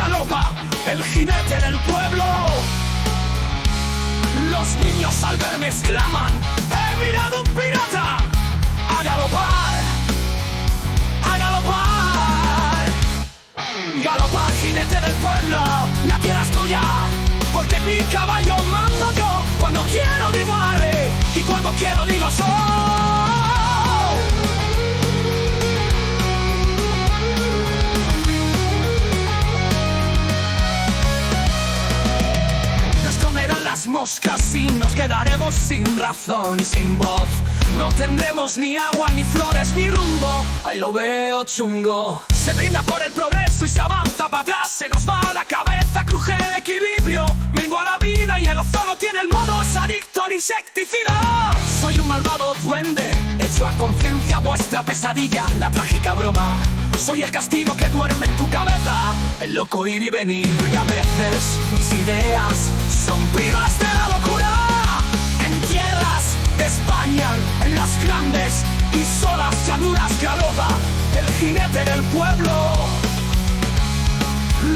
galopa el jinete del pueblo. Los niños al verme exclaman: ¡he mirado un pirata! ¡A galopar! ¡A galopar! Galopa el jinete del pueblo, la tierra es tuya, porque mi caballo mando yo. Cuando quiero digo ale, y cuando quiero digo soy. Moscas y nos quedaremos sin razón y sin voz. No tendremos ni agua, ni flores, ni rumbo. Ahí lo veo chungo. Se brinda por el progreso y se avanza para atrás. Se nos va la cabeza, cruje el equilibrio. Vengo a la vida y el ozono tiene el modo. Es adicto al insecticida. Soy un malvado duende, hecho a conciencia vuestra pesadilla, la trágica broma. Soy el castigo que duerme en tu cabeza, el loco ir y venir. Y a veces mis ideas son pílulas de la locura. En tierras de España, en las grandes y solas llanuras galopa el jinete del pueblo.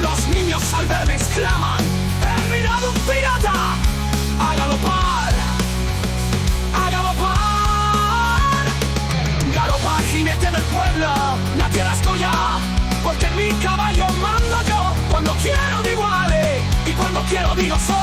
Los niños al verme exclaman: ¡he mirado un pirata! ¡A galopar! ¡A galopar! Galopa el jinete del pueblo, la tierra es tuya, porque mi caballo mando yo. Cuando quiero digo ale, y cuando quiero digo soy.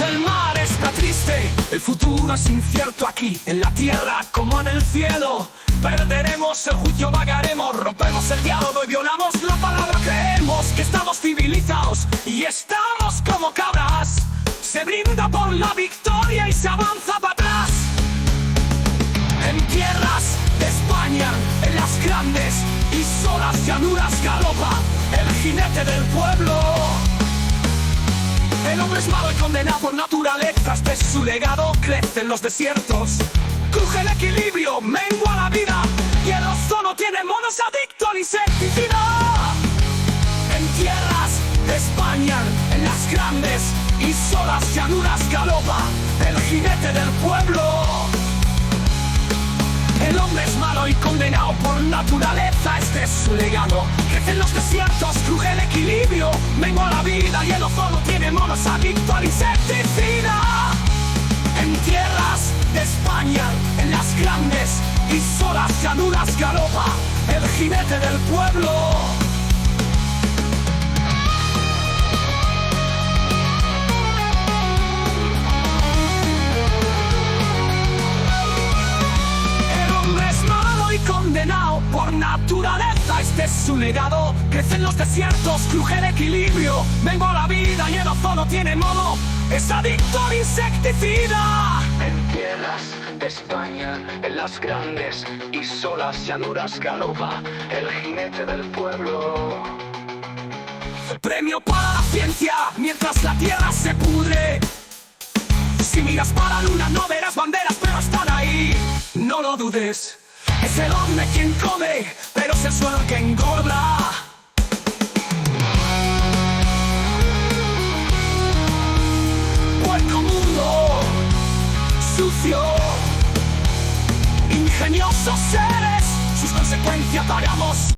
El mar está triste, el futuro es incierto aquí, en la tierra como en el cielo. Perderemos el juicio, vagaremos, rompemos el diálogo y violamos la palabra. Creemos que estamos civilizados y estamos como cabras. Se brinda por la victoria y se avanza para atrás. En tierras de España, en las grandes y solas llanuras galopa el jinete del pueblo. El hombre es malo y condenado por naturaleza, este es su legado, crece en los desiertos. Cruje el equilibrio, mengua la vida, y el ozono tiene monos, adicto al insecticida. En tierras de España, en las grandes y solas llanuras galopa el jinete del pueblo. El hombre es malo y condenado por naturaleza, este es su legado. Crece en los desiertos, cruje el equilibrio, mengua la vida y el ozono tiene monos, adicto al insecticida. En tierras de España, en las grandes y solas llanuras galopa el jinete del pueblo. Condenado por naturaleza, este es su legado. Crece en los desiertos, cruje el equilibrio, vengo a la vida y el ozono tiene modo. Es adicto al insecticida. En tierras de España, en las grandes y solas llanuras galopa el jinete del pueblo. Premio para la ciencia mientras la tierra se pudre. Si miras para la luna no verás banderas, pero están ahí, no lo dudes. Es el hombre quien come, pero es el suelo que engorda. Puerco mundo, sucio, ingeniosos seres, sus consecuencias pagamos.